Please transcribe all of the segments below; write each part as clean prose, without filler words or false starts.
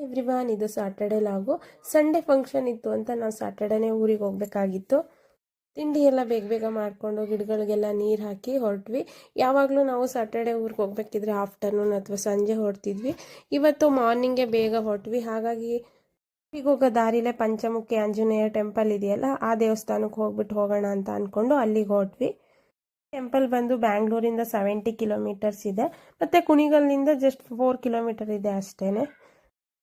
Everyone, ಇದು Saturday ಲಾಗು. Sunday function ಇತ್ತು ಅಂತ ನಾವು ಸ್ಯಾಟರ್ಡೇನೇ ಊರಿಗೆ ಹೋಗ್ಬೇಕಾಗಿತ್ತು. ತಿಂಡಿ ಎಲ್ಲ ಬೇಗ ಬೇಗ ಮಾಡಿಕೊಂಡು ಗಿಡಗಳಿಗೆಲ್ಲ ನೀರು ಹಾಕಿ ಹೊರಟ್ವಿ. ಯಾವಾಗಲೂ ನಾವು ಸ್ಯಾಟರ್ಡೆ ಊರಿಗೆ ಹೋಗ್ಬೇಕಿದ್ರೆ ಆಫ್ಟರ್ನೂನ್ ಅಥವಾ ಸಂಜೆ ಹೊರಡ್ತಿದ್ವಿ. ಇವತ್ತು ಮಾರ್ನಿಂಗೇ ಬೇಗ ಹೊರಟ್ವಿ. ಹಾಗಾಗಿ ಈಗ ಹೋಗೋ ದಾರಿಲೇ ಪಂಚಮುಖಿ ಆಂಜನೇಯ ಟೆಂಪಲ್ ಇದೆಯಲ್ಲ, ಆ ದೇವಸ್ಥಾನಕ್ಕೆ ಹೋಗೋಣ ಅಂತ ಅಂದ್ಕೊಂಡು ಅಲ್ಲಿಗೆ ಹೊರಟ್ವಿ. ಟೆಂಪಲ್ ಬಂದು ಬ್ಯಾಂಗ್ಳೂರಿಂದ 70 ಕಿಲೋಮೀಟರ್ಸ್ ಇದೆ, ಮತ್ತು ಕುಣಿಗಲ್ನಿಂದ ಜಸ್ಟ್ 4 ಕಿಲೋಮೀಟರ್ ಇದೆ ಅಷ್ಟೇ.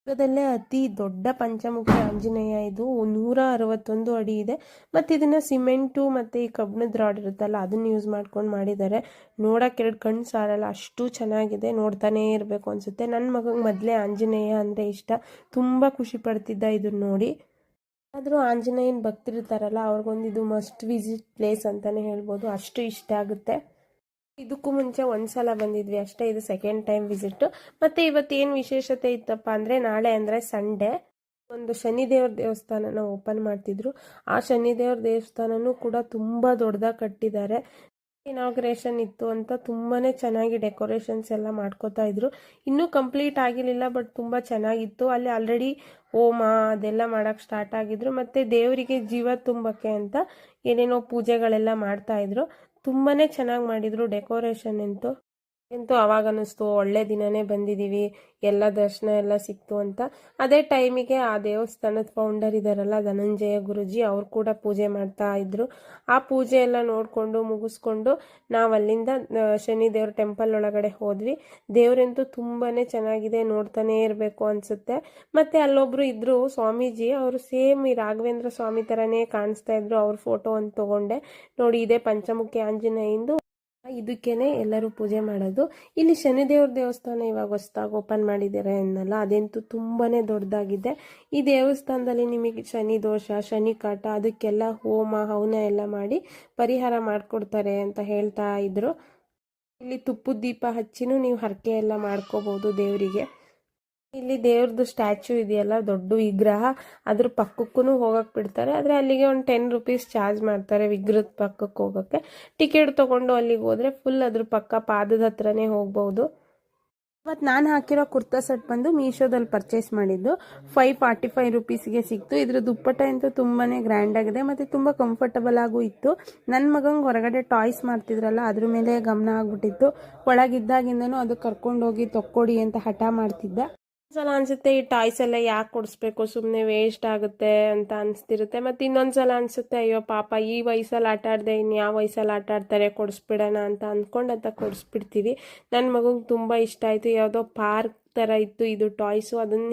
ಯುಗದಲ್ಲೇ ಅತಿ ದೊಡ್ಡ ಪಂಚಮುಖಿ ಆಂಜನೇಯ ಇದು. 161 ಅಡಿ ಇದೆ. ಮತ್ತು ಇದನ್ನು ಸಿಮೆಂಟು ಮತ್ತು ಈ ಕಬ್ಬಿಣದ ರಾಡ್ ಇರುತ್ತಲ್ಲ, ಅದನ್ನು ಯೂಸ್ ಮಾಡ್ಕೊಂಡು ಮಾಡಿದ್ದಾರೆ. ನೋಡೋಕೆ 2 ಕಣ್ಣು ಸಾಲಲ್ಲ, ಅಷ್ಟು ಚೆನ್ನಾಗಿದೆ. ನೋಡ್ತಾನೇ ಇರಬೇಕು ಅನಿಸುತ್ತೆ. ನನ್ನ ಮಗಂಗೆ ಮೊದಲೇ ಆಂಜನೇಯ ಅಂದರೆ ಇಷ್ಟ. ತುಂಬ ಖುಷಿ ಪಡ್ತಿದ್ದ ಇದನ್ನು ನೋಡಿ. ಆದರೂ ಆಂಜನೇಯನ ಭಕ್ತರಿರ್ತಾರಲ್ಲ, ಅವ್ರಿಗೊಂದು ಇದು ಮಸ್ಟ್ ವಿಸಿಟ್ ಪ್ಲೇಸ್ ಅಂತಲೇ ಹೇಳ್ಬೋದು. ಅಷ್ಟು ಇಷ್ಟ ಆಗುತ್ತೆ. ಇದಕ್ಕೂ ಮುಂಚೆ ಒಂದ್ಸಲ ಬಂದಿದ್ವಿ ಅಷ್ಟೇ, ಇದು ಸೆಕೆಂಡ್ ಟೈಮ್ ವಿಸಿಟ್. ಮತ್ತು ಇವತ್ತೇನು ವಿಶೇಷತೆ ಇತ್ತಪ್ಪ ಅಂದರೆ, ನಾಳೆ ಅಂದರೆ ಸಂಡೇ ಒಂದು ಶನಿದೇವ್ರ ದೇವಸ್ಥಾನನ ಓಪನ್ ಮಾಡ್ತಿದ್ರು. ಆ ಶನಿದೇವ್ರ ದೇವಸ್ಥಾನನೂ ಕೂಡ ತುಂಬ ದೊಡ್ಡದಾಗಿ ಕಟ್ಟಿದ್ದಾರೆ. ಇನಾಗ್ರೇಷನ್ ಇತ್ತು ಅಂತ ತುಂಬಾ ಚೆನ್ನಾಗಿ ಡೆಕೋರೇಷನ್ಸ್ ಎಲ್ಲ ಮಾಡ್ಕೋತಾ ಇದ್ರು. ಇನ್ನೂ ಕಂಪ್ಲೀಟ್ ಆಗಿರಲಿಲ್ಲ, ಬಟ್ ತುಂಬ ಚೆನ್ನಾಗಿತ್ತು. ಅಲ್ಲಿ ಆಲ್ರೆಡಿ ಹೋಮ ಅದೆಲ್ಲ ಮಾಡೋಕ್ಕೆ ಸ್ಟಾರ್ಟ್ ಆಗಿದ್ರು. ಮತ್ತು ದೇವರಿಗೆ ಜೀವ ತುಂಬಕ್ಕೆ ಅಂತ ಏನೇನೋ ಪೂಜೆಗಳೆಲ್ಲ ಮಾಡ್ತಾಯಿದ್ರು. ತುಂಬಾ ಚೆನ್ನಾಗಿ ಮಾಡಿದರು ಡೆಕೋರೇಷನ್ ಅಂತೂ ಅವಾಗ ಅನ್ನಿಸ್ತು ಒಳ್ಳೆ ದಿನನೇ ಬಂದಿದ್ದೀವಿ, ಎಲ್ಲ ದರ್ಶನ ಎಲ್ಲ ಸಿಕ್ತು ಅಂತ. ಅದೇ ಟೈಮಿಗೆ ಆ ದೇವಸ್ಥಾನದ ಫೌಂಡರ್ ಇದ್ದಾರಲ್ಲ, ಧನಂಜಯ ಗುರುಜಿ, ಅವ್ರು ಕೂಡ ಪೂಜೆ ಮಾಡ್ತಾ ಇದ್ರು. ಆ ಪೂಜೆ ಎಲ್ಲ ನೋಡಿಕೊಂಡು ಮುಗಿಸ್ಕೊಂಡು ನಾವು ಅಲ್ಲಿಂದ ಶನಿದೇವ್ರ ಟೆಂಪಲ್ ಒಳಗಡೆ ಹೋದ್ವಿ. ದೇವರಂತೂ ತುಂಬಾ ಚೆನ್ನಾಗಿದೆ, ನೋಡ್ತಾನೇ ಇರಬೇಕು ಅನಿಸುತ್ತೆ. ಮತ್ತು ಅಲ್ಲೊಬ್ಬರು ಇದ್ದರು ಸ್ವಾಮೀಜಿ, ಅವರು ಸೇಮ್ ಈ ರಾಘವೇಂದ್ರ ಸ್ವಾಮಿ ಥರನೇ ಕಾಣಿಸ್ತಾ ಇದ್ರು. ಅವ್ರ ಫೋಟೋ ಒಂದು ತೊಗೊಂಡೆ. ನೋಡಿ, ಇದೇ ಪಂಚಮುಖಿ ಆಂಜನೇಯಂದು. ಇದಕ್ಕೇನೆ ಎಲ್ಲರೂ ಪೂಜೆ ಮಾಡೋದು. ಇಲ್ಲಿ ಶನಿದೇವ್ರ ದೇವಸ್ಥಾನ ಇವಾಗ ಹೊಸದಾಗಿ ಓಪನ್ ಮಾಡಿದ್ದಾರೆ ಅನ್ನಲ್ಲ, ಅದಂತೂ ತುಂಬಾ ದೊಡ್ಡದಾಗಿದೆ. ಈ ದೇವಸ್ಥಾನದಲ್ಲಿ ನಿಮಗೆ ಶನಿ ದೋಷ, ಶನಿ ಕಾಟ, ಅದಕ್ಕೆಲ್ಲ ಹೋಮ ಹವನ ಎಲ್ಲ ಮಾಡಿ ಪರಿಹಾರ ಮಾಡಿಕೊಡ್ತಾರೆ ಅಂತ ಹೇಳ್ತಾ ಇದ್ರು. ಇಲ್ಲಿ ತುಪ್ಪದ ದೀಪ ಹಚ್ಚಿನೂ ನೀವು ಹರಕೆ ಎಲ್ಲ ಮಾಡ್ಕೋಬೋದು ದೇವರಿಗೆ. ಇಲ್ಲಿ ದೇವ್ರದ್ದು ಸ್ಟ್ಯಾಚು ಇದೆಯಲ್ಲ, ದೊಡ್ಡ ವಿಗ್ರಹ, ಅದ್ರ ಪಕ್ಕಕ್ಕೂ ಹೋಗಕ್ಕೆ ಬಿಡ್ತಾರೆ. ಆದರೆ ಅಲ್ಲಿಗೆ ಒಂದು 10 ರೂಪೀಸ್ ಚಾರ್ಜ್ ಮಾಡ್ತಾರೆ ವಿಗ್ರಹದ ಪಕ್ಕಕ್ಕೆ ಹೋಗೋಕ್ಕೆ. ಟಿಕೆಟ್ ತೊಗೊಂಡು ಅಲ್ಲಿಗೆ ಹೋದರೆ ಫುಲ್ ಅದ್ರ ಪಕ್ಕ ಪಾದದ ಹತ್ರನೇ ಹೋಗ್ಬೋದು. ಇವತ್ತು ನಾನು ಹಾಕಿರೋ ಕುರ್ತಾ ಸೆಟ್ ಬಂದು ಮೀಶೋದಲ್ಲಿ ಪರ್ಚೇಸ್ ಮಾಡಿದ್ದು. 545 ರೂಪೀಸ್ಗೆ ಸಿಕ್ತು. ಇದ್ರ ದುಪ್ಪಟ್ಟ ಅಂತೂ ತುಂಬಾ ಗ್ರ್ಯಾಂಡ್ ಆಗಿದೆ ಮತ್ತು ತುಂಬ ಕಂಫರ್ಟಬಲ್ ಆಗೂ ಇತ್ತು. ನನ್ನ ಮಗಂಗೆ ಹೊರಗಡೆ ಟಾಯ್ಸ್ ಮಾಡ್ತಿದ್ರಲ್ಲ, ಅದ್ರ ಮೇಲೆ ಗಮನ ಆಗ್ಬಿಟ್ಟಿತ್ತು. ಒಳಗಿದ್ದಾಗಿಂದನೂ ಅದು ಕರ್ಕೊಂಡೋಗಿ ತೊಕ್ಕೊಡಿ ಅಂತ ಹಠ ಮಾಡ್ತಿದ್ದ. ಸಲ ಅನ್ಸುತ್ತೆ ಈ ಟಾಯ್ಸ್ ಎಲ್ಲ ಯಾಕೆ ಕೊಡಿಸ್ಬೇಕು, ಸುಮ್ಮನೆ ವೇಸ್ಟ್ ಆಗುತ್ತೆ ಅಂತ ಅನಿಸ್ತಿರುತ್ತೆ. ಮತ್ತು ಇನ್ನೊಂದ್ಸಲ ಅನಿಸುತ್ತೆ, ಅಯ್ಯೋ ಪಾಪ ಈ ವಯಸ್ಸಲ್ಲಿ ಆಟ ಆಡದೆ ಇನ್ನು ಯಾವ ವಯಸ್ಸಲ್ಲಿ ಆಟ ಆಡ್ತಾರೆ, ಕೊಡಿಸ್ಬಿಡೋಣ ಅಂತ ಅಂದ್ಕೊಂಡು ಕೊಡಿಸ್ಬಿಡ್ತೀವಿ. ನನ್ನ ಮಗುಗೆ ತುಂಬ ಇಷ್ಟ ಆಯಿತು. ಯಾವುದೋ ಪಾರ್ಕ್ ಥರ ಇತ್ತು ಇದು ಟಾಯ್ಸು. ಅದನ್ನು